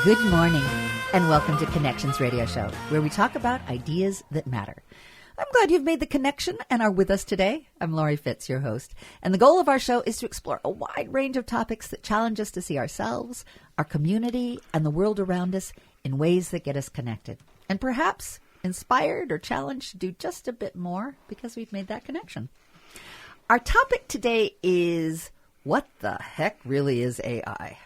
Good morning, and welcome to Connections Radio Show, where we talk about ideas that matter. I'm glad you've made the connection and are with us today. I'm Laurie Fitz, your host, and the goal of our show is to explore a wide range of topics that challenge us to see ourselves, our community, and the world around us in ways that get us connected, and perhaps inspired or challenged to do just a bit more because we've made that connection. Our topic today is, what the heck really is AI?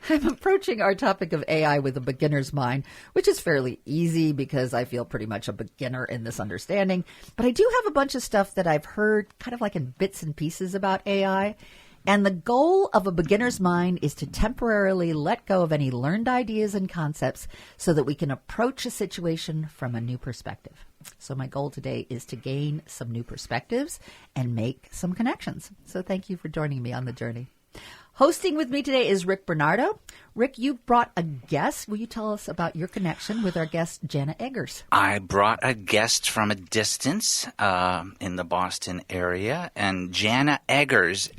I'm approaching our topic of AI with a beginner's mind, which is fairly easy because I feel pretty much a beginner in this understanding. But I do have a bunch of stuff that I've heard kind of like in bits and pieces about AI. And the goal of a beginner's mind is to temporarily let go of any learned ideas and concepts so that we can approach a situation from a new perspective. So my goal today is to gain some new perspectives and make some connections. So thank you for joining me on the journey. Hosting with me today is Rick Bernardo. Rick, you brought a guest. Will you tell us about your connection with our guest, Jana Eggers? I brought a guest from a distance in the Boston area, and Jana Eggers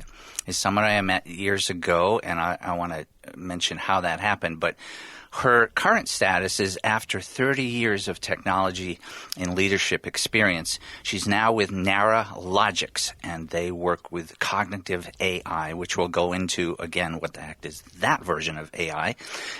is someone I met years ago, and I want to mention how that happened. But her current status is, after 30 years of technology and leadership experience, she's now with Neuralogix, and they work with cognitive AI, which we'll go into again. What the heck is that version of AI?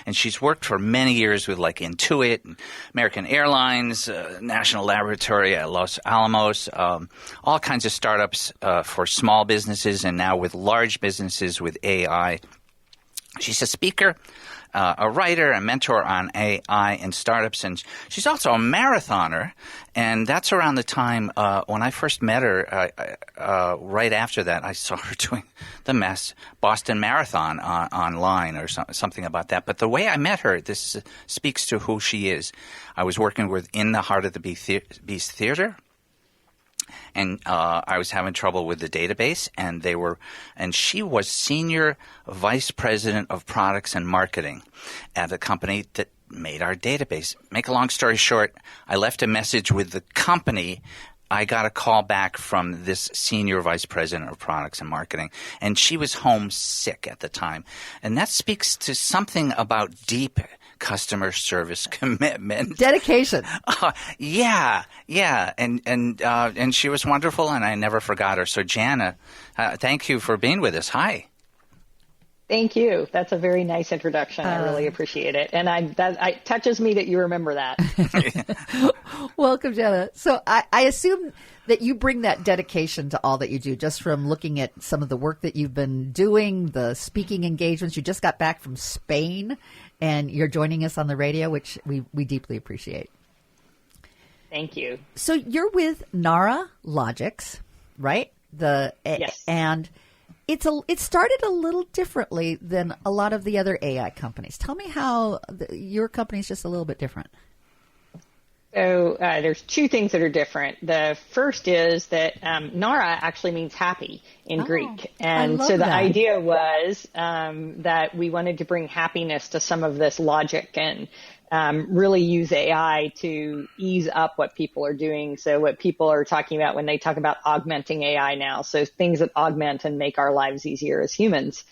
And she's worked for many years with like Intuit, American Airlines, National Laboratory at Los Alamos, all kinds of startups for small businesses, and now with large businesses with AI. She's a speaker, a writer, a mentor on AI and startups, and she's also a marathoner. And that's around the time when I first met her. Right after that, I saw her doing the Boston Marathon online or something about that. But the way I met her, this speaks to who she is. I was working with In the Heart of the Beast Theater. And I was having trouble with the database, and she was senior vice president of products and marketing at a company that made our database. Make a long story short, I left a message with the company. I got a call back from this senior vice president of products and marketing, and she was homesick at the time. And that speaks to something about deep customer service commitment. Dedication. Yeah. And she was wonderful, and I never forgot her. So, Jana, thank you for being with us. Hi. Thank you. That's a very nice introduction. I really appreciate it. And it touches me that you remember that. Welcome, Jana. So I assume that you bring that dedication to all that you do, just from looking at some of the work that you've been doing, the speaking engagements. You just got back from Spain, and you're joining us on the radio, which we deeply appreciate. Thank you. So you're with Neuralogix, right? Yes. And it started a little differently than a lot of the other AI companies. Tell me how your company is just a little bit different. So there's two things that are different. The first is that Nara actually means happy in Greek. And so the idea was that we wanted to bring happiness to some of this logic and really use AI to ease up what people are doing. So what people are talking about when they talk about augmenting AI now. So things that augment and make our lives easier as humans.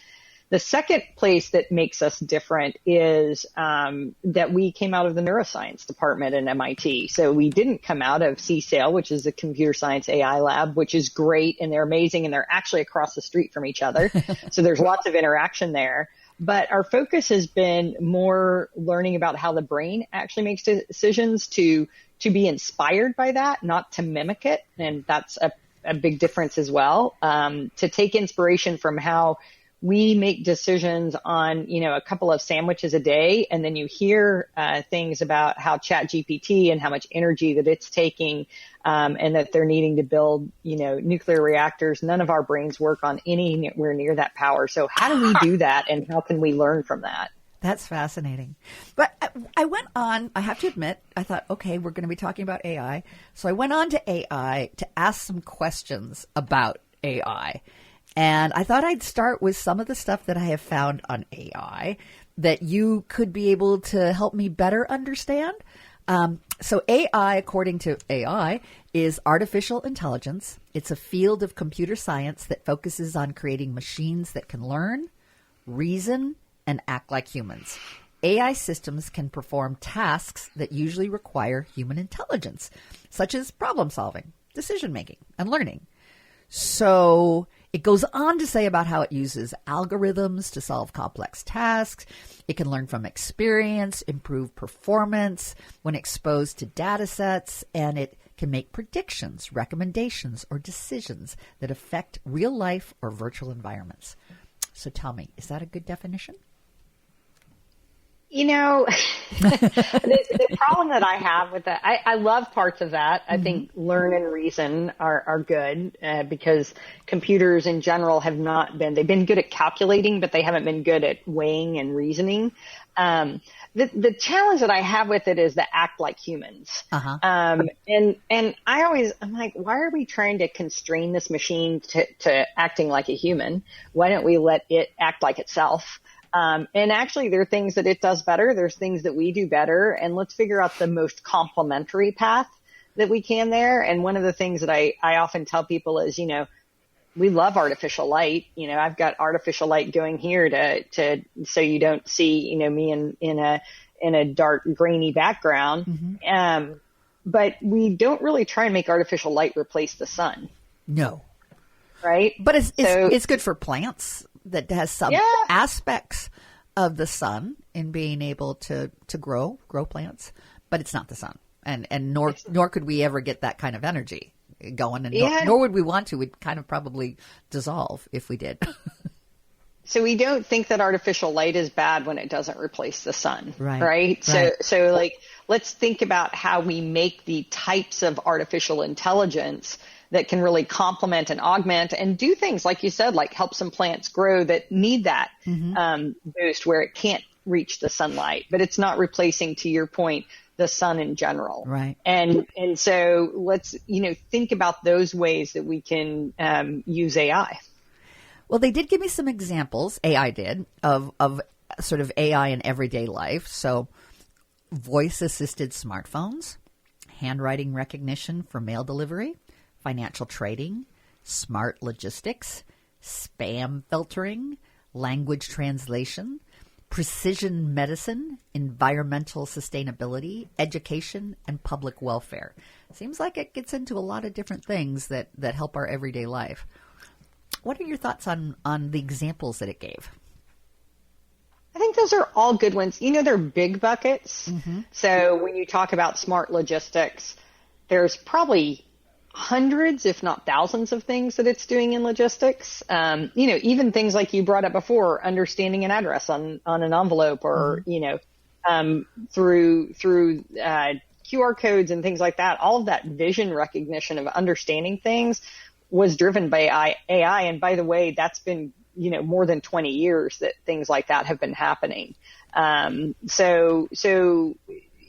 The second place that makes us different is that we came out of the neuroscience department at MIT. So we didn't come out of CSAIL, which is the computer science AI lab, which is great, and they're amazing, and they're actually across the street from each other. So there's lots of interaction there. But our focus has been more learning about how the brain actually makes decisions, to be inspired by that, not to mimic it. And that's a big difference as well. To take inspiration from how we make decisions on, a couple of sandwiches a day, and then you hear things about how ChatGPT and how much energy that it's taking, and that they're needing to build, nuclear reactors. None of our brains work on anywhere near that power. So how do we do that, and how can we learn from that? That's fascinating. But I went on, I have to admit, I thought, okay, we're going to be talking about AI. So I went on to AI to ask some questions about AI. And I thought I'd start with some of the stuff that I have found on AI that you could be able to help me better understand. So AI, according to AI, is artificial intelligence. It's a field of computer science that focuses on creating machines that can learn, reason, and act like humans. AI systems can perform tasks that usually require human intelligence, such as problem solving, decision making, and learning. So it goes on to say about how it uses algorithms to solve complex tasks. It can learn from experience, improve performance when exposed to data sets, and it can make predictions, recommendations, or decisions that affect real life or virtual environments. So tell me, is that a good definition? You know, the problem that I have with that, I love parts of that. I think learn and reason are good because computers in general they've been good at calculating, but they haven't been good at weighing and reasoning. The challenge that I have with it is the act like humans. And I'm like, why are we trying to constrain this machine to acting like a human? Why don't we let it act like itself? And actually, there are things that it does better. There's things that we do better. And let's figure out the most complementary path that we can there. And one of the things that I often tell people is, we love artificial light. I've got artificial light going here to so you don't see, me in a dark, grainy background. But we don't really try and make artificial light replace the sun. No. Right? But it's good for plants. That has some aspects of the sun in being able to grow plants, but it's not the sun, and nor could we ever get that kind of energy going, and nor would we want to. We'd kind of probably dissolve if we did. So we don't think that artificial light is bad when it doesn't replace the sun, right? Right. So like, let's think about how we make the types of artificial intelligence that can really complement and augment and do things, like you said, like help some plants grow that need that boost where it can't reach the sunlight, but it's not replacing, to your point, the sun in general. Right. And so let's, think about those ways that we can use AI. Well, they did give me some examples, AI did, of sort of AI in everyday life. So voice-assisted smartphones, handwriting recognition for mail delivery, financial trading, smart logistics, spam filtering, language translation, precision medicine, environmental sustainability, education, and public welfare. Seems like it gets into a lot of different things that help our everyday life. What are your thoughts on the examples that it gave? I think those are all good ones. They're big buckets. So when you talk about smart logistics, there's probably hundreds, if not thousands of things that it's doing in logistics. Even things like you brought up before, understanding an address on an envelope or, through QR codes and things like that. All of that vision recognition of understanding things was driven by AI. And by the way, that's been, more than 20 years that things like that have been happening. So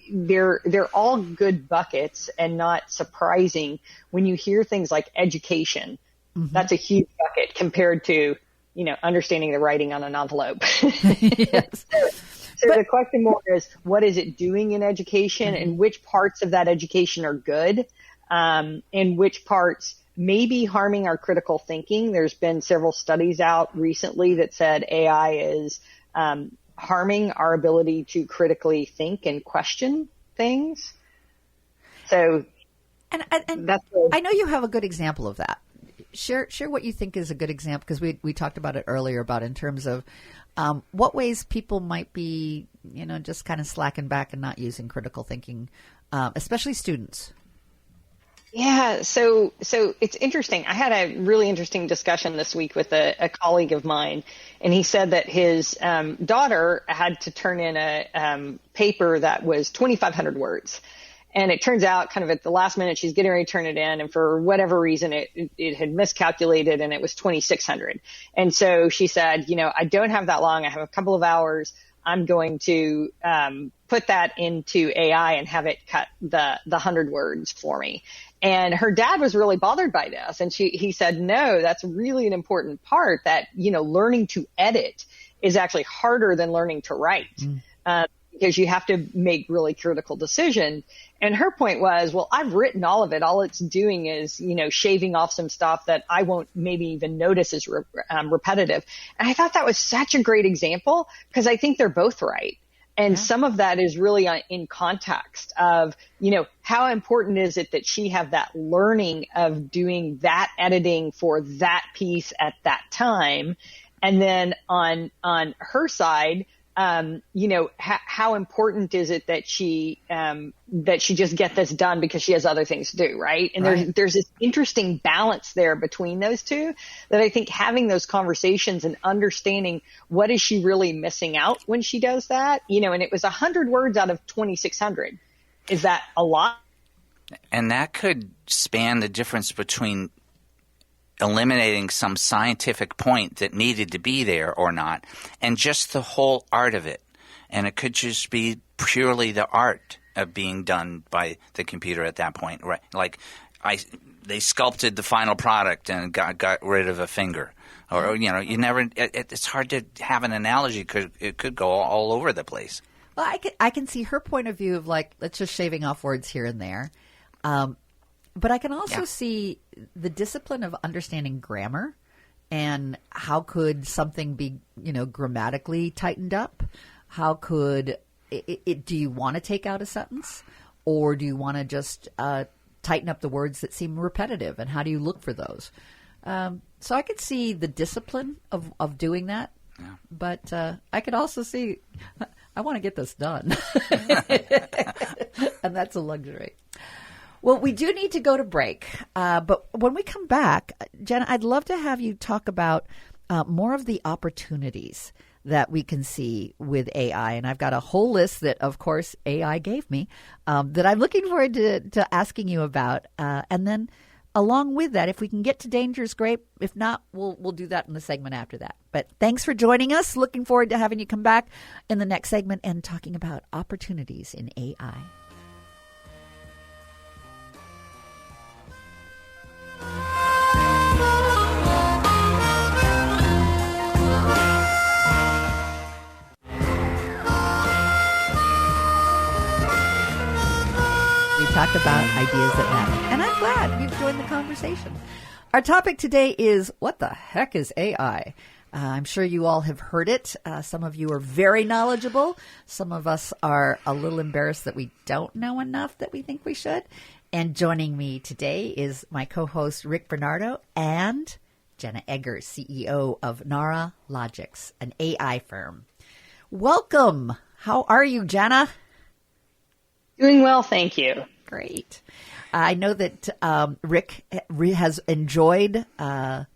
they're all good buckets and not surprising when you hear things like education. That's a huge bucket compared to, understanding the writing on an envelope. Yes. So the question more is, what is it doing in education and which parts of that education are good, and which parts may be harming our critical thinking. There's been several studies out recently that said AI is harming our ability to critically think and question things. So, and I know you have a good example of that. Share what you think is a good example, because we talked about it earlier about in terms of what ways people might be, just kind of slacking back and not using critical thinking, especially students. Yeah, so it's interesting. I had a really interesting discussion this week with a colleague of mine, and he said that his daughter had to turn in a paper that was 2,500 words. And it turns out kind of at the last minute, she's getting ready to turn it in. And for whatever reason, it had miscalculated and it was 2,600. And so she said, I don't have that long. I have a couple of hours. I'm going to put that into AI and have it cut the 100 words for me. And her dad was really bothered by this. And he said, no, that's really an important part, that, learning to edit is actually harder than learning to write. Because you have to make really critical decisions. And her point was, well, I've written all of it. All it's doing is, shaving off some stuff that I won't maybe even notice is repetitive. And I thought that was such a great example, because I think they're both right. And some of that is really in context of, how important is it that she have that learning of doing that editing for that piece at that time? And then on her side, how important is it that she just get this done because she has other things to do, right? And there's this interesting balance there between those two that I think having those conversations and understanding what is she really missing out when she does that, and it was 100 words out of 2,600. Is that a lot? And that could span the difference between eliminating some scientific point that needed to be there or not, and just the whole art of it. And it could just be purely the art of being done by the computer at that point, right? Like they sculpted the final product and got rid of a finger. Or, it's hard to have an analogy because it could go all over the place. Well, I can see her point of view of let's just shaving off words here and there. But I can also see the discipline of understanding grammar and how could something be, grammatically tightened up? How could do you want to take out a sentence, or do you want to just tighten up the words that seem repetitive? And how do you look for those? So I could see the discipline of doing that. Yeah. But I could also see I want to get this done, and that's a luxury. Well, we do need to go to break, but when we come back, Jenna, I'd love to have you talk about more of the opportunities that we can see with AI. And I've got a whole list that, of course, AI gave me that I'm looking forward to asking you about. And then along with that, if we can get to dangers, great. If not, we'll do that in the segment after that. But thanks for joining us. Looking forward to having you come back in the next segment and talking about opportunities in AI. Talk about ideas that matter. And I'm glad you've joined the conversation. Our topic today is, what the heck is AI? I'm sure you all have heard it. Some of you are very knowledgeable. Some of us are a little embarrassed that we don't know enough that we think we should. And joining me today is my co-host, Rick Bernardo, and Jenna Eggers, CEO of Nara Logics, an AI firm. Welcome. How are you, Jenna? Doing well, thank you. Great. I know that Rick has enjoyed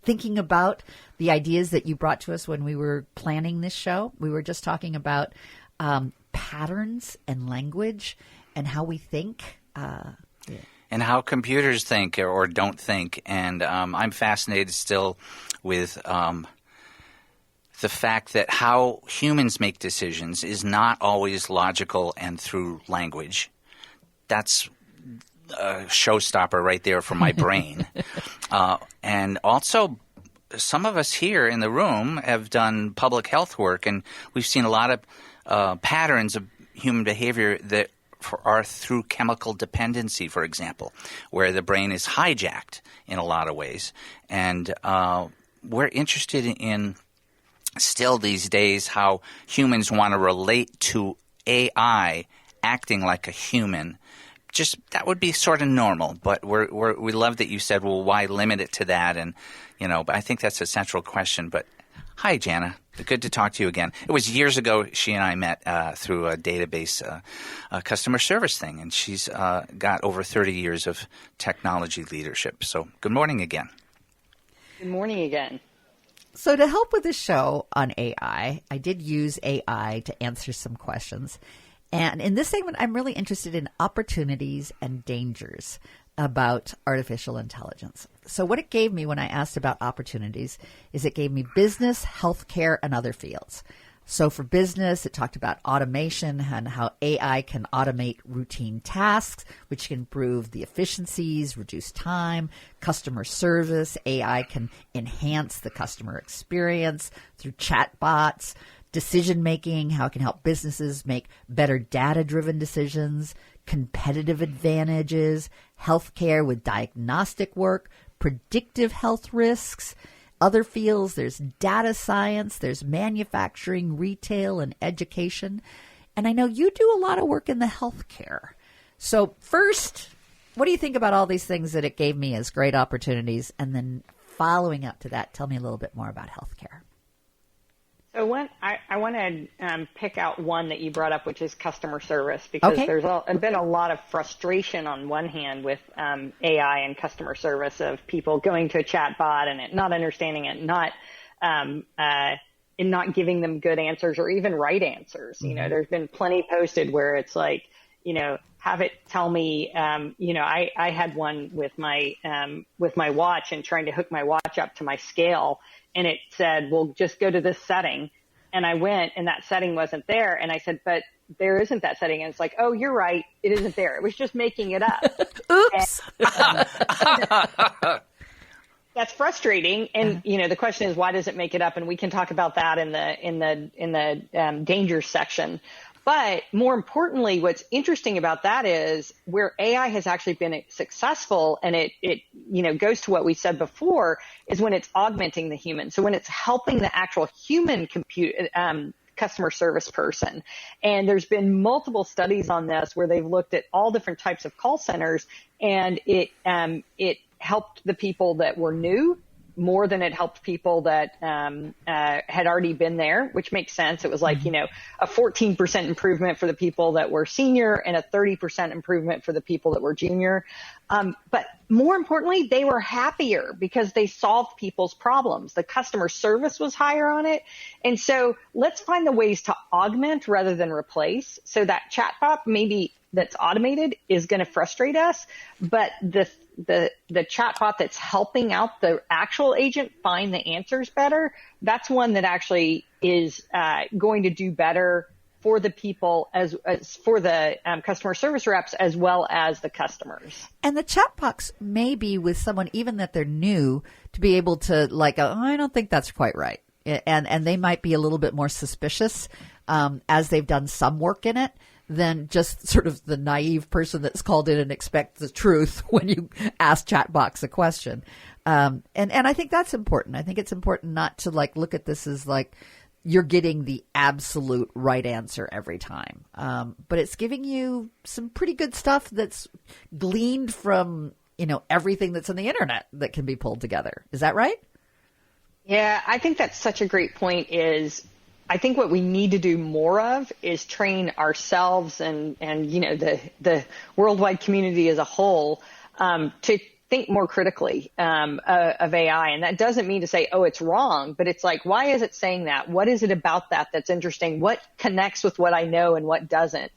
thinking about the ideas that you brought to us when we were planning this show. We were just talking about patterns and language and how we think. And how computers think or don't think. And I'm fascinated still with the fact that how humans make decisions is not always logical and through language. That's a showstopper right there for my brain. And also, some of us here in the room have done public health work, and we've seen a lot of patterns of human behavior that are through chemical dependency, for example, where the brain is hijacked in a lot of ways. And we're interested in still these days how humans want to relate to AI acting like a human. Just that would be sort of normal, but we love that you said, well, why limit it to that? And but I think that's a central question. But hi, Jana, good to talk to you again. It was years ago she and I met through a database customer service thing, and she's got over 30 years of technology leadership. So good morning again. Good morning again. So to help with the show on AI, I did use AI to answer some questions. And in this segment, I'm really interested in opportunities and dangers about artificial intelligence. So what it gave me when I asked about opportunities is it gave me business, healthcare, and other fields. So for business, it talked about automation and how AI can automate routine tasks, which can improve the efficiencies, reduce time, customer service. AI can enhance the customer experience through chatbots. Decision-making, how it can help businesses make better data-driven decisions, competitive advantages, healthcare with diagnostic work, predictive health risks. Other fields, there's data science, there's manufacturing, retail, and education. And I know you do a lot of work in the healthcare. So first, what do you think about all these things that it gave me as great opportunities? And then following up to that, tell me a little bit more about healthcare. So I want to pick out one that you brought up, which is customer service, because there's been a lot of frustration on one hand with AI and customer service of people going to a chat bot and it not understanding it, and not giving them good answers or even right answers. Mm-hmm. You know, there's been plenty posted where it's like, you know, have it tell me, you know, I had one with my watch and trying to hook my watch up to my scale. And it said, well, just go to this setting. And I went and that setting wasn't there. And I said, but there isn't that setting. And it's like, oh, you're right. It isn't there. It was just making it up. Oops. That's frustrating. And, you know, the question is, why does it make it up? And we can talk about that in the danger section. But more importantly, what's interesting about that is where AI has actually been successful, and it you know goes to what we said before, is when it's augmenting the human. So when it's helping the actual human customer service person. And there's been multiple studies on this where they've looked at all different types of call centers, and it helped the people that were new more than it helped people that had already been there, which makes sense. It was like, you know, a 14% improvement for the people that were senior and a 30% improvement for the people that were junior. But more importantly, they were happier because they solved people's problems. The customer service was higher on it. And so let's find the ways to augment rather than replace. So that chatbot maybe that's automated is going to frustrate us, but the chatbot that's helping out the actual agent find the answers better, that's one that actually is going to do better for the people as for the customer service reps as well as the customers. And the chatbots may be with someone even that they're new to be able to like, oh, I don't think that's quite right. And they might be a little bit more suspicious as they've done some work in it than just sort of the naive person that's called in and expects the truth when you ask chatbots a question. And I think that's important. I think it's important not to like look at this as like you're getting the absolute right answer every time. But it's giving you some pretty good stuff that's gleaned from, you know, everything that's on the internet that can be pulled together. Is that right? Yeah, I think that's such a great point. I think what we need to do more of is train ourselves and you know the worldwide community as a whole to think more critically of AI. And that doesn't mean to say, oh, it's wrong, but it's like, why is it saying that? What is it about that that's interesting? What connects with what I know and what doesn't?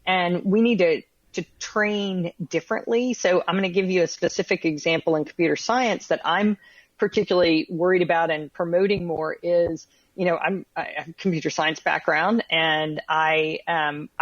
And we need to train differently. So I'm going to give you a specific example in computer science that I'm particularly worried about and promoting more is, you know, I have a computer science background and I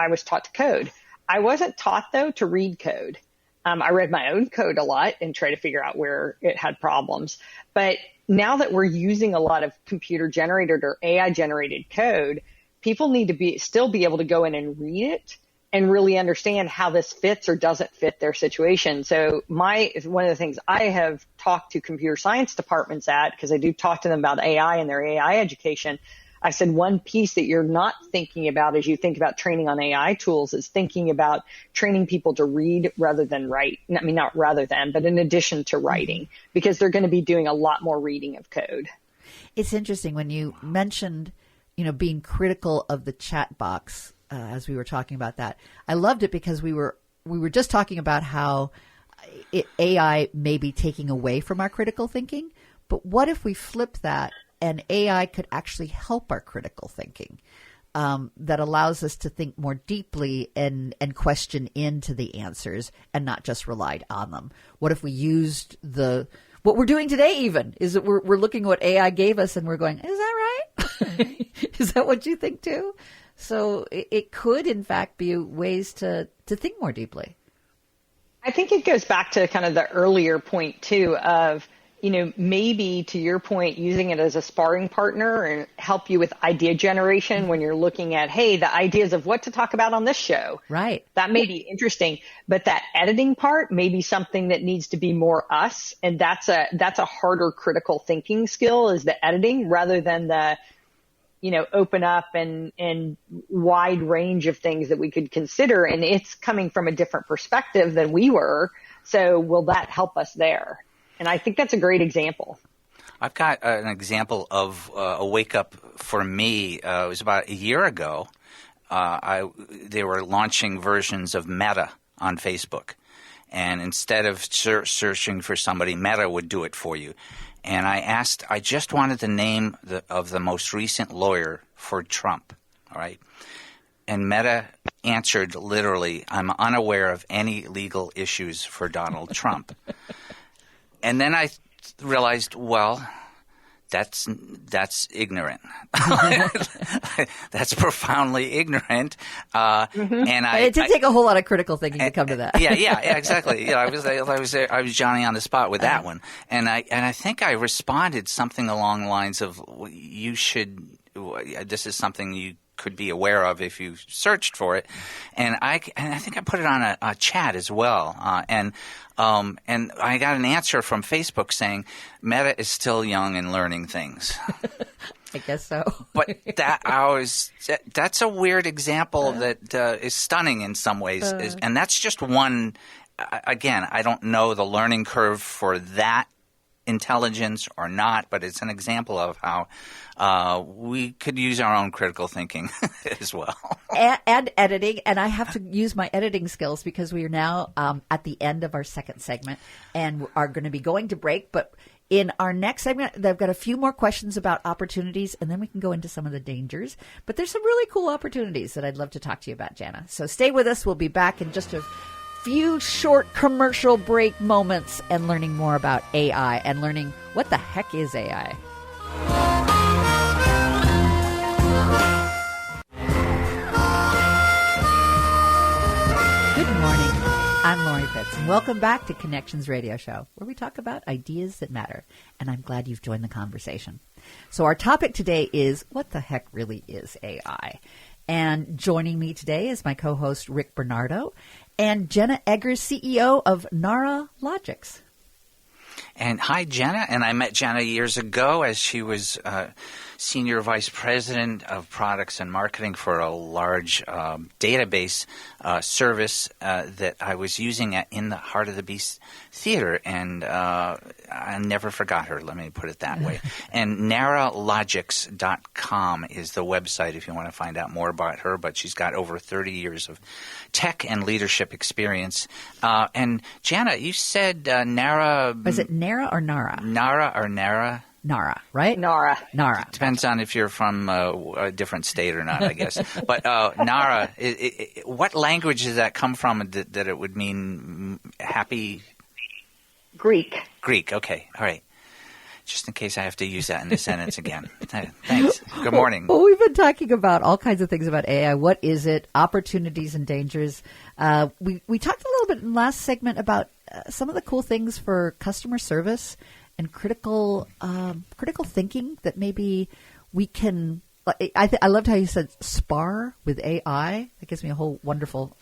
was taught to code. I wasn't taught though to read code. I read my own code a lot and try to figure out where it had problems. But now that we're using a lot of computer generated or AI generated code, people need to still be able to go in and read it and really understand how this fits or doesn't fit their situation. So one of the things I have talked to computer science departments at, because I do talk to them about AI and their AI education, I said one piece that you're not thinking about as you think about training on AI tools is thinking about training people to read rather than write. I mean, not rather than, but in addition to writing, because they're going to be doing a lot more reading of code. It's interesting when you mentioned, you know, being critical of the chat box. As we were talking about that, I loved it because we were just talking about how AI may be taking away from our critical thinking. But what if we flip that and AI could actually help our critical thinking that allows us to think more deeply and question into the answers and not just relied on them? What if we used what we're doing today even is that we're looking at what AI gave us and we're going, is that right? Is that what you think too? So it could, in fact, be ways to think more deeply. I think it goes back to kind of the earlier point, too, of, you know, maybe to your point, using it as a sparring partner and help you with idea generation when you're looking at, hey, the ideas of what to talk about on this show. Right. That may be interesting, but that editing part may be something that needs to be more us. And that's a harder critical thinking skill is the editing rather than the open up and wide range of things that we could consider. And it's coming from a different perspective than we were. So will that help us there? And I think that's a great example. I've got an example of a wake up for me. It was about a year ago. They were launching versions of Meta on Facebook. And instead of searching for somebody, Meta would do it for you. And I just wanted the name of the most recent lawyer for Trump, all right? And Meta answered literally, I'm unaware of any legal issues for Donald Trump. And then I realized, well, that's ignorant. That's profoundly ignorant. And it did take a whole lot of critical thinking to come to that. Yeah, exactly. I was Johnny on the spot with that one, and I think I responded something along the lines of, "You should. This is something you could be aware of if you searched for it," and I think I put it on a chat as well, and I got an answer from Facebook saying Meta is still young and learning things. I guess so. But that's a weird example that is stunning in some ways, and that's just one. Again, I don't know the learning curve for that intelligence or not, but it's an example of how we could use our own critical thinking as well. And editing, and I have to use my editing skills because we are now at the end of our second segment and are going to be going to break. But in our next segment, I've got a few more questions about opportunities, and then we can go into some of the dangers. But there's some really cool opportunities that I'd love to talk to you about, Jana. So stay with us. We'll be back in just a few short commercial break moments and learning more about AI and learning what the heck is AI. Good morning. I'm Lori Fitz, and welcome back to Connections Radio Show, where we talk about ideas that matter. And I'm glad you've joined the conversation. So our topic today is, what the heck really is AI? And joining me today is my co-host, Rick Bernardo, and Jana Eggers, CEO of Nara Logics. And hi, Jana. And I met Jana years ago as she was Senior Vice President of Products and Marketing for a large database service that I was using in the Heart of the Beast Theater. And I never forgot her, let me put it that way. And naralogics.com is the website if you want to find out more about her. But she's got over 30 years of tech and leadership experience. And Jana, you said Nara... Was it Nara or Nara? Nara or Nara? Nara, right? Nara. Depends on if you're from a different state or not, I guess. But Nara, what language does that come from that it would mean happy? Greek. Okay. All right. Just in case I have to use that in the sentence again. Thanks. Good morning. Well, we've been talking about all kinds of things about AI. What is it? Opportunities and dangers. We talked a little bit in the last segment about some of the cool things for customer service and critical thinking that maybe we can. I loved how you said spar with AI. That gives me a whole wonderful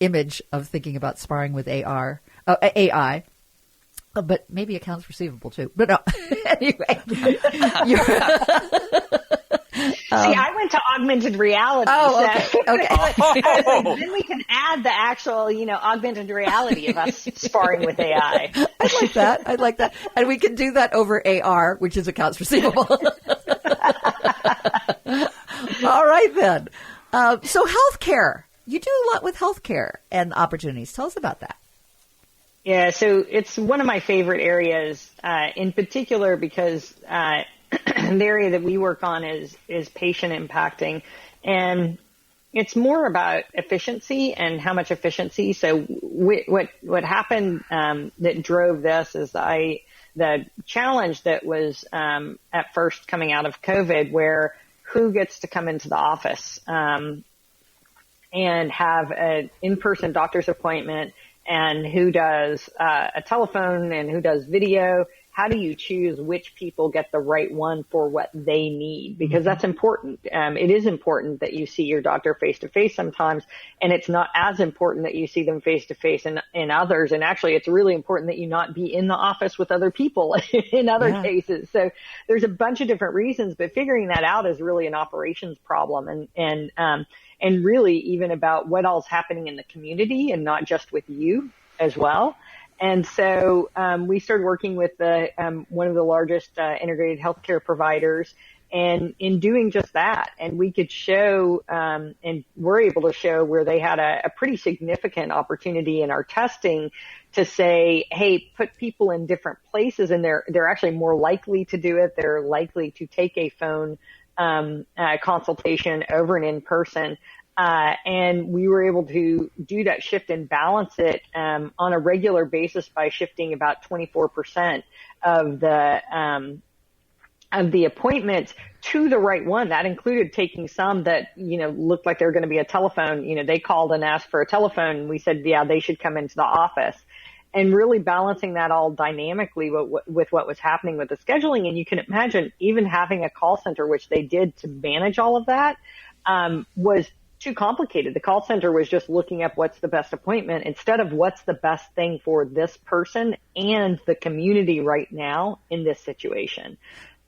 image of thinking about sparring with AI. But maybe accounts receivable too. But no, anyway. See, I went to augmented reality. Oh, okay. Then we can add the actual, augmented reality of us sparring with AI. I like that. And we can do that over AR, which is accounts receivable. All right, then. So healthcare. You do a lot with healthcare and opportunities. Tell us about that. Yeah, so it's one of my favorite areas, in particular because the area that we work on is patient impacting, and it's more about efficiency and how much efficiency. So what happened that drove this is the challenge that was at first coming out of COVID, where who gets to come into the office and have an in-person doctor's appointment, and who does a telephone and who does video. how do you choose which people get the right one for what they need? Because that's important. It is important that you see your doctor face to face sometimes, and it's not as important that you see them face to face in others. And actually, it's really important that you not be in the office with other people in other cases. So there's a bunch of different reasons, but figuring that out is really an operations problem, and really even about what all's happening in the community and not just with you as well. And so we started working with one of the largest integrated healthcare providers, and in doing just that, and we could show and we're able to show where they had a pretty significant opportunity in our testing to say, hey, put people in different places, and they're actually more likely to do it. They're likely to take a phone consultation over an in-person. And we were able to do that shift and balance it on a regular basis by shifting about 24% of the appointments to the right one. That included taking some that, looked like they were going to be a telephone. They called and asked for a telephone, and we said, yeah, they should come into the office. And really balancing that all dynamically with what was happening with the scheduling. And you can imagine even having a call center, which they did to manage all of that, was too complicated. The call center was just looking up what's the best appointment instead of what's the best thing for this person and the community right now in this situation.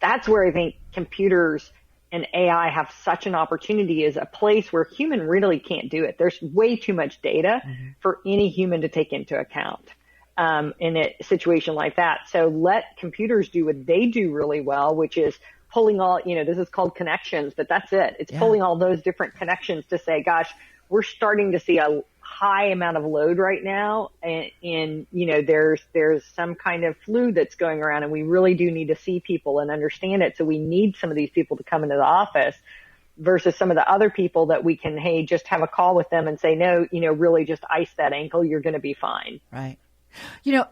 That's where I think computers and AI have such an opportunity, is a place where human really can't do it. There's way too much data for any human to take into account in a situation like that. So let computers do what they do really well, which is pulling all, this is called connections, but that's it. It's pulling all those different connections to say, gosh, we're starting to see a high amount of load right now. And there's some kind of flu that's going around, and we really do need to see people and understand it. So we need some of these people to come into the office versus some of the other people that we can, hey, just have a call with them and say, no, really just ice that ankle. You're going to be fine. Right.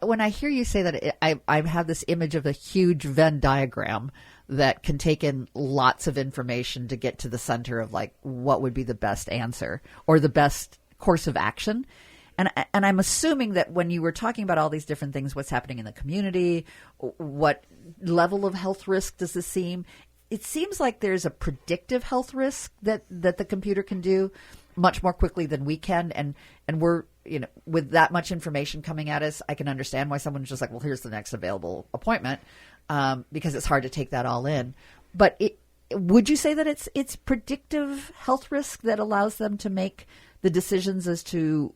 When I hear you say that, I have this image of a huge Venn diagram that can take in lots of information to get to the center of like what would be the best answer or the best course of action. And I'm assuming that when you were talking about all these different things, what's happening in the community, what level of health risk does this seem? It seems like there's a predictive health risk that the computer can do much more quickly than we can. And we're, with that much information coming at us, I can understand why someone's just like, well, here's the next available appointment. Because it's hard to take that all in. But would you say that it's predictive health risk that allows them to make the decisions as to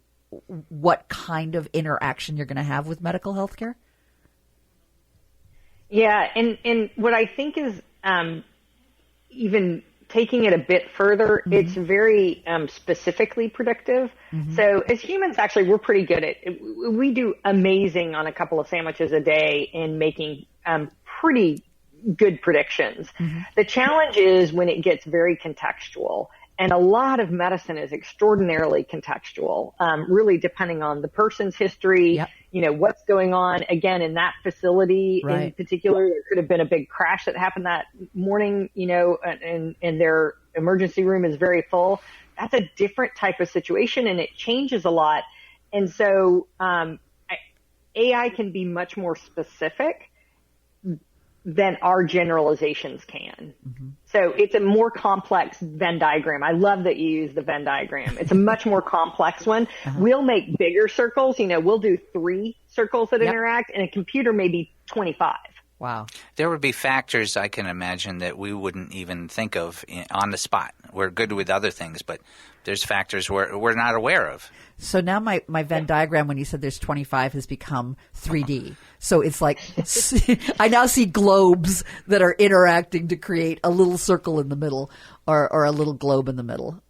what kind of interaction you're going to have with medical health care? Yeah, and what I think is even taking it a bit further, it's very specifically predictive. So as humans, actually, we're pretty good at it. We do amazing on a couple of sandwiches a day in making pretty good predictions. The challenge is when it gets very contextual. And a lot of medicine is extraordinarily contextual, really depending on the person's history, what's going on. Again, in that facility in particular, there could have been a big crash that happened that morning, and their emergency room is very full. That's a different type of situation, and it changes a lot. And so AI can be much more specific than our generalizations can. So it's a more complex Venn diagram. I love that you use the Venn diagram. It's a much more complex one. We'll make bigger circles. We'll do 3 circles that interact, and a computer maybe 25. Wow. There would be factors I can imagine that we wouldn't even think of on the spot. We're good with other things, but there's factors we're not aware of. So now my Venn diagram, when you said there's 25, has become 3D. So it's like I now see globes that are interacting to create a little circle in the middle or a little globe in the middle.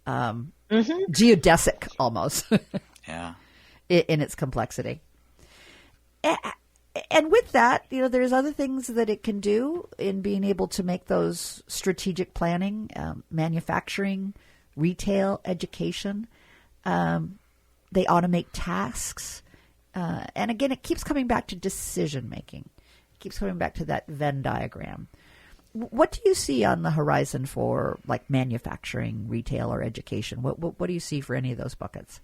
Geodesic almost. Yeah. In its complexity. And with that, there's other things that it can do in being able to make those strategic planning, manufacturing, retail, education. They automate tasks. And again, it keeps coming back to decision making. It keeps coming back to that Venn diagram. What do you see on the horizon for like manufacturing, retail, or education? What do you see for any of those buckets?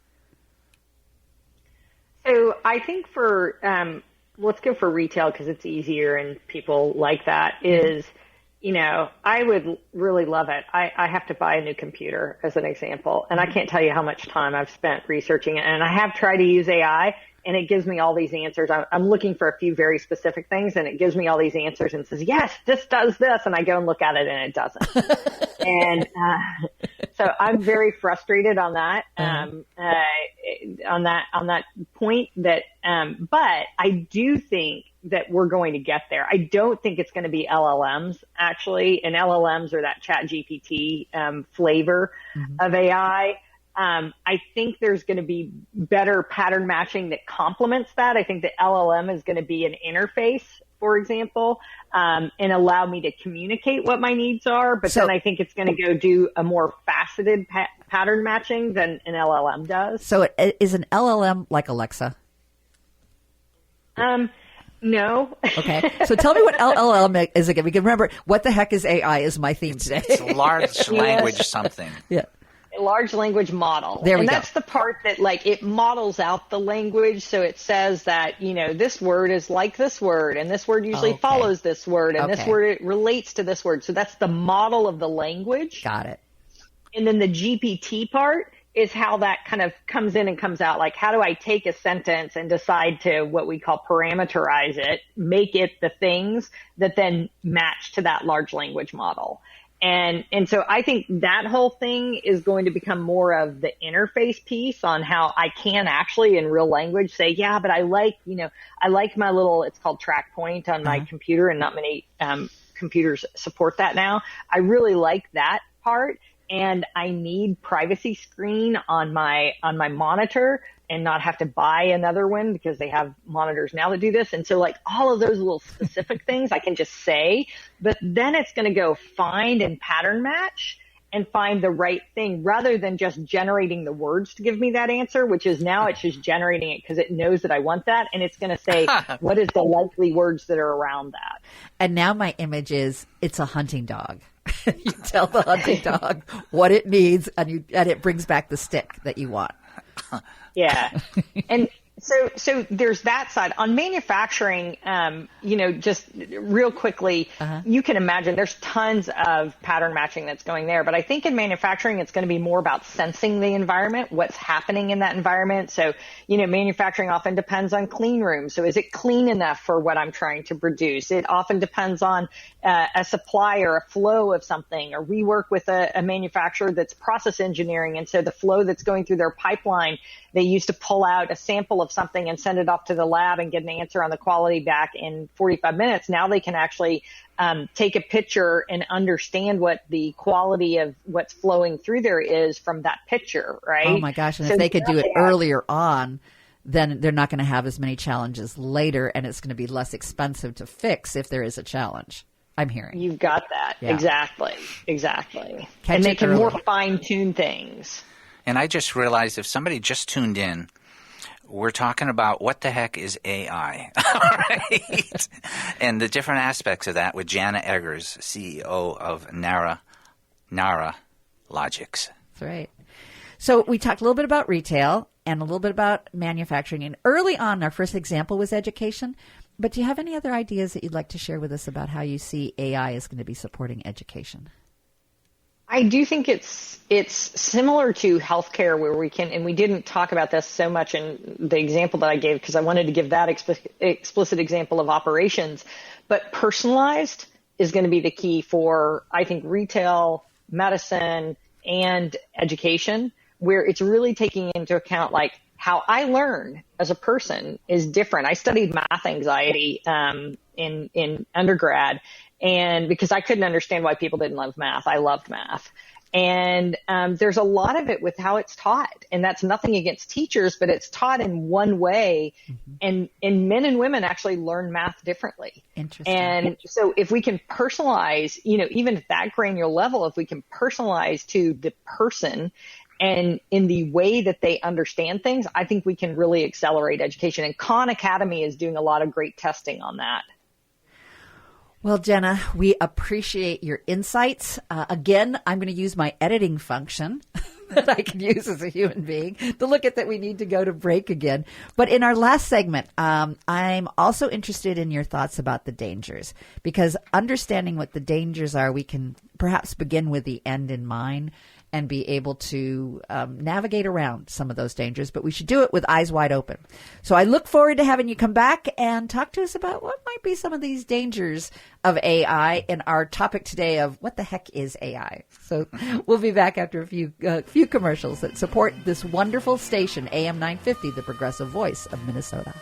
So I think for what's good for retail, because it's easier and people like that, is, I would really love it. I have to buy a new computer, as an example, and I can't tell you how much time I've spent researching it. And I have tried to use AI, and it gives me all these answers. I'm looking for a few very specific things, and it gives me all these answers and says, yes, this does this. And I go and look at it, and it doesn't. And so I'm very frustrated on that, on that point. That, but I do think that we're going to get there. I don't think it's going to be LLMs, actually, and LLMs are that ChatGPT flavor of AI. I think there's going to be better pattern matching that complements that. I think the LLM is going to be an interface, for example, and allow me to communicate what my needs are. But then I think it's going to go do a more faceted pattern matching than an LLM does. So is an LLM like Alexa? No. Okay. So tell me what LLM is again. We can remember what the heck is AI is my theme today. It's large language something. Yeah. Large language model. There we and go. That's the part that it models out the language. So it says that, this word is like this word, and this word usually follows this word, and this word it relates to this word. So that's the model of the language. Got it. And then the GPT part is how that kind of comes in and comes out. Like, how do I take a sentence and decide to what we call parameterize it, make it the things that then match to that large language model. And so I think that whole thing is going to become more of the interface piece on how I can actually in real language say, yeah, but I like my little, it's called track point on my computer, and not many computers support that now. I really like that part. And I need privacy screen on my monitor and not have to buy another one, because they have monitors now that do this. And so all of those little specific things I can just say, but then it's going to go find and pattern match and find the right thing, rather than just generating the words to give me that answer, which is now it's just generating it because it knows that I want that. And it's going to say, what is the likely words that are around that? And now my image is, it's a hunting dog. You tell the hunting dog what it needs, and it brings back the stick that you want. Yeah. And so there's that side. On manufacturing, just real quickly, you can imagine there's tons of pattern matching that's going there. But I think in manufacturing, it's going to be more about sensing the environment, what's happening in that environment. So, manufacturing often depends on clean rooms. So is it clean enough for what I'm trying to produce? It often depends on a supply or a flow of something. Or we work with a manufacturer that's process engineering. And so the flow that's going through their pipeline, they used to pull out a sample of something and send it off to the lab and get an answer on the quality back in 45 minutes. Now they can actually take a picture and understand what the quality of what's flowing through there is from that picture, right? Oh my gosh. And if they could do it earlier on, then they're not going to have as many challenges later, and it's going to be less expensive to fix if there is a challenge. I'm hearing. You've got that. Yeah. Exactly. And they can more fine-tune things. And I just realized, if somebody just tuned in, we're talking about what the heck is AI, right? And the different aspects of that with Jana Eggers, CEO of Nara Logics. That's right. So we talked a little bit about retail and a little bit about manufacturing. And early on, our first example was education. But do you have any other ideas that you'd like to share with us about how you see AI is going to be supporting education? I do think it's similar to healthcare, where we can, and we didn't talk about this so much in the example that I gave because I wanted to give that explicit example of operations, but personalized is going to be the key for, I think, retail, medicine, and education, where it's really taking into account how I learn as a person is different. I studied math anxiety in undergrad. And because I couldn't understand why people didn't love math, I loved math. And there's a lot of it with how it's taught. And that's nothing against teachers, but it's taught in one way. And men and women actually learn math differently. Interesting. And so if we can personalize, even at that granular level, if we can personalize to the person and in the way that they understand things, I think we can really accelerate education. And Khan Academy is doing a lot of great testing on that. Well, Jenna, we appreciate your insights. Again, I'm going to use my editing function that I can use as a human being. To look at that, we need to go to break again. But in our last segment, I'm also interested in your thoughts about the dangers, because understanding what the dangers are, we can perhaps begin with the end in mind and be able to navigate around some of those dangers, but we should do it with eyes wide open. So I look forward to having you come back and talk to us about what might be some of these dangers of AI in our topic today of what the heck is AI. So we'll be back after a few commercials that support this wonderful station, AM 950, the progressive voice of Minnesota.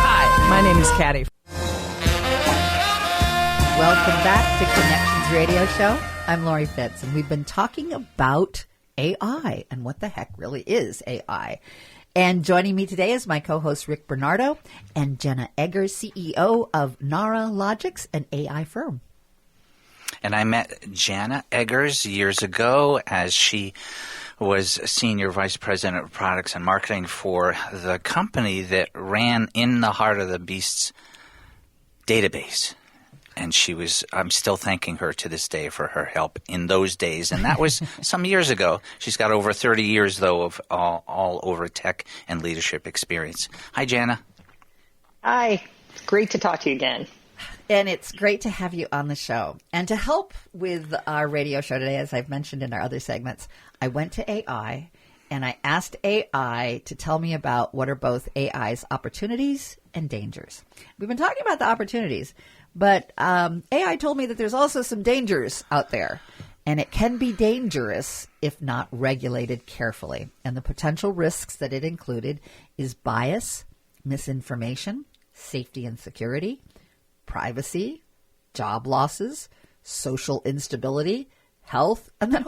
Hi, my name is Caddy. Welcome back to Connections Radio Show. I'm Lori Fitz, and we've been talking about AI and what the heck really is AI. And joining me today is my co-host Rick Bernardo and Jenna Eggers, CEO of Nara Logics, an AI firm. And I met Jana Eggers years ago as she was Senior Vice President of Products and Marketing for the company that ran in the Heart of the Beasts database. And I'm still thanking her to this day for her help in those days. And that was some years ago. She's got over 30 years, though, of all over tech and leadership experience. Hi, Jana. Hi. It's great to talk to you again. And it's great to have you on the show. And to help with our radio show today, as I've mentioned in our other segments, I went to AI and I asked AI to tell me about what are both AI's opportunities and dangers. We've been talking about the opportunities, but AI told me that there's also some dangers out there, and it can be dangerous if not regulated carefully. And the potential risks that it included is bias, misinformation, safety and security, privacy, job losses, social instability, health, and then,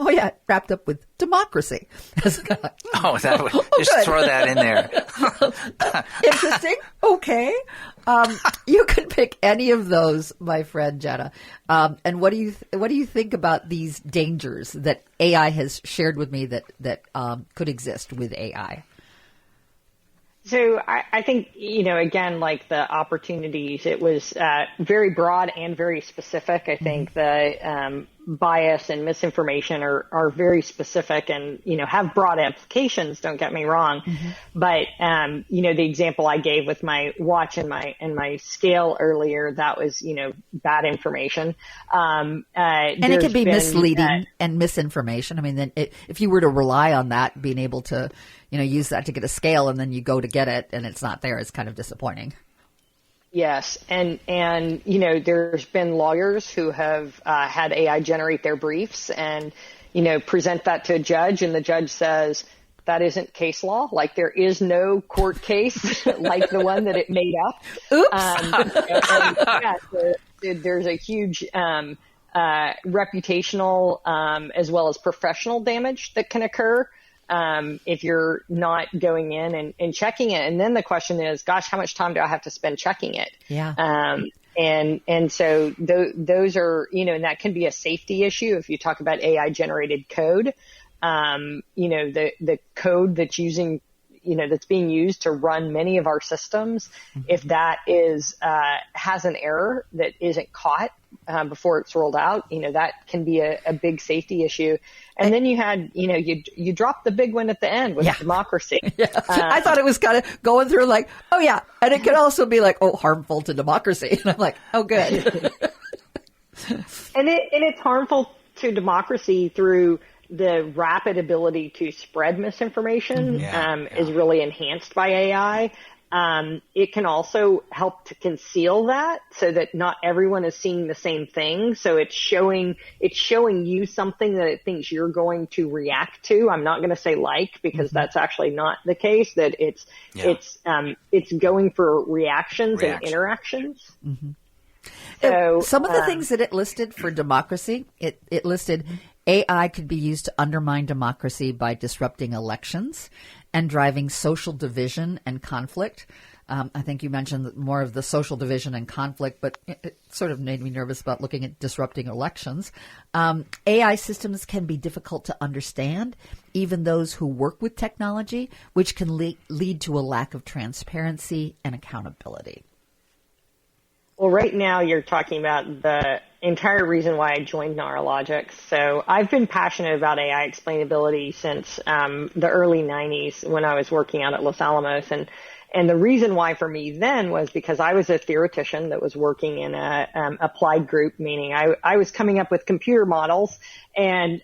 wrapped up with democracy. Just throw that in there. Interesting. Okay. You can pick any of those, my friend Jenna. And what do you think about these dangers that AI has shared with me that could exist with AI? So I think, again, like the opportunities, it was very broad and very specific. I think the bias and misinformation are very specific and, have broad implications, don't get me wrong. Mm-hmm. But, the example I gave with my watch and my scale earlier, that was, bad information. And it can be misleading and misinformation. I mean, then if you were to rely on that, being able to, use that to get a scale and then you go to get it and it's not there, it's kind of disappointing. Yes. And there's been lawyers who have had AI generate their briefs and, present that to a judge, and the judge says, that isn't case law. Like, there is no court case like the one that it made up. Oops. There's a huge reputational as well as professional damage that can occur if you're not going in and checking it. And then the question is, gosh, how much time do I have to spend checking it? Yeah. And so those are, and that can be a safety issue if you talk about AI generated code. The code that's that's being used to run many of our systems, if that has an error that isn't caught before it's rolled out, that can be a big safety issue. And then you had, you dropped the big one at the end with democracy. Yeah. I thought it was kind of going through like, and it could also be like, harmful to democracy. And I'm like, good. And it's harmful to democracy through the rapid ability to spread misinformation is really enhanced by AI. It can also help to conceal that so that not everyone is seeing the same thing. So it's showing you something that it thinks you're going to react to. I'm not going to say because that's actually not the case, that it's going for reactions and interactions. Mm-hmm. So some of the things that it listed for democracy, it listed AI could be used to undermine democracy by disrupting elections and driving social division and conflict. I think you mentioned more of the social division and conflict, but it sort of made me nervous about looking at disrupting elections. AI systems can be difficult to understand, even those who work with technology, which can lead to a lack of transparency and accountability. Well, right now you're talking about the entire reason why I joined Neuralogics. So I've been passionate about AI explainability since the early 90s when I was working out at Los Alamos. And the reason why for me then was because I was a theoretician that was working in a applied group, meaning I was coming up with computer models, and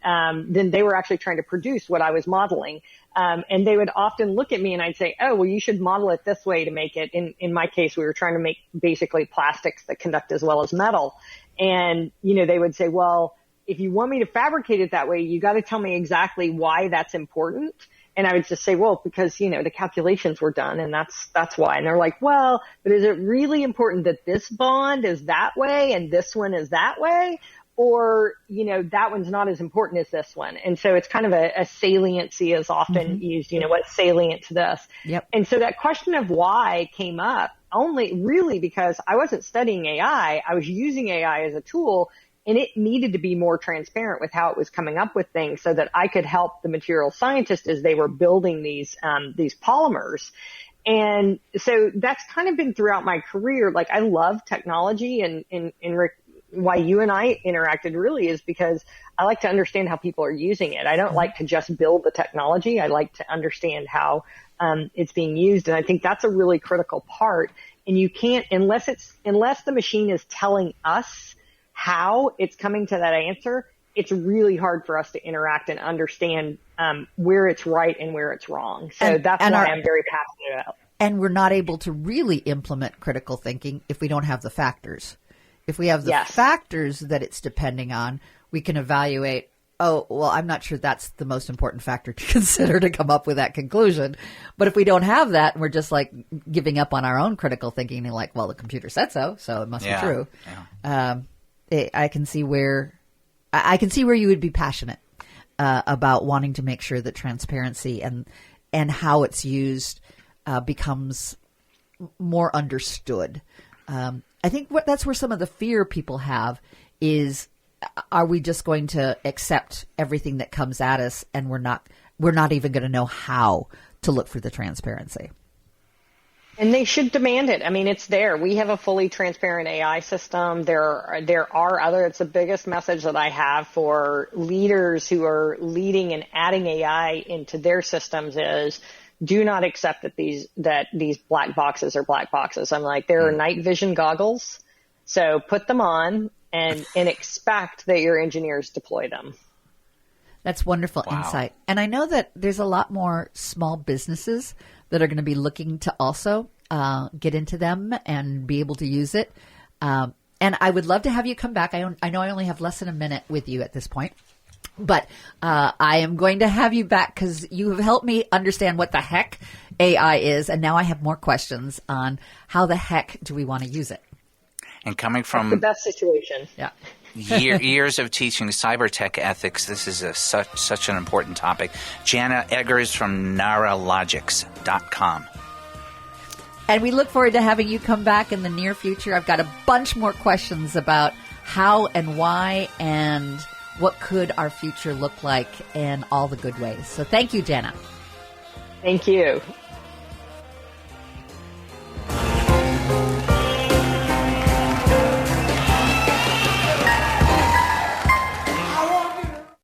then they were actually trying to produce what I was modeling. And they would often look at me and I'd say, oh, well, you should model it this way to make it. In my case, we were trying to make basically plastics that conduct as well as metal. And, they would say, well, if you want me to fabricate it that way, you got to tell me exactly why that's important. And I would just say, well, because, the calculations were done and that's why. And they're like, well, but is it really important that this bond is that way and this one is that way? Or, that one's not as important as this one. And so it's kind of a saliency is often used, what's salient to this. Yep. And so that question of why came up only really because I wasn't studying AI. I was using AI as a tool, and it needed to be more transparent with how it was coming up with things so that I could help the material scientists as they were building these polymers. And so that's kind of been throughout my career. Like, I love technology, and Rick, why you and I interacted really is because I like to understand how people are using it. I don't like to just build the technology. I like to understand how it's being used. And I think that's a really critical part. And you can't, unless the machine is telling us how it's coming to that answer, it's really hard for us to interact and understand where it's right and where it's wrong. So that's why I'm very passionate about. And we're not able to really implement critical thinking if we don't have the factors. If we have the factors that it's depending on, we can evaluate, oh, well, I'm not sure that's the most important factor to consider to come up with that conclusion. But if we don't have that, and we're just like giving up on our own critical thinking and like, well, the computer said so it must be true. Yeah. I can see where you would be passionate about wanting to make sure that transparency and how it's used becomes more understood. I think that's where some of the fear people have is, are we just going to accept everything that comes at us and we're not even going to know how to look for the transparency? And they should demand it. I mean, it's there. We have a fully transparent AI system. There are other, it's the biggest message that I have for leaders who are leading and adding AI into their systems is, do not accept that these black boxes are black boxes. I'm like, there are night vision goggles, so put them on and expect that your engineers deploy them. That's wonderful insight. And I know that there's a lot more small businesses that are going to be looking to also get into them and be able to use it. And I would love to have you come back. I know I only have less than a minute with you at this point. But I am going to have you back because you have helped me understand what the heck AI is. And now I have more questions on how the heck do we want to use it. And coming from the best situation. Yeah. years of teaching cyber tech ethics, this is such an important topic. Jana Eggers from Neuralogics.com. And we look forward to having you come back in the near future. I've got a bunch more questions about how and why and what could our future look like in all the good ways. So thank you, Jana. Thank you.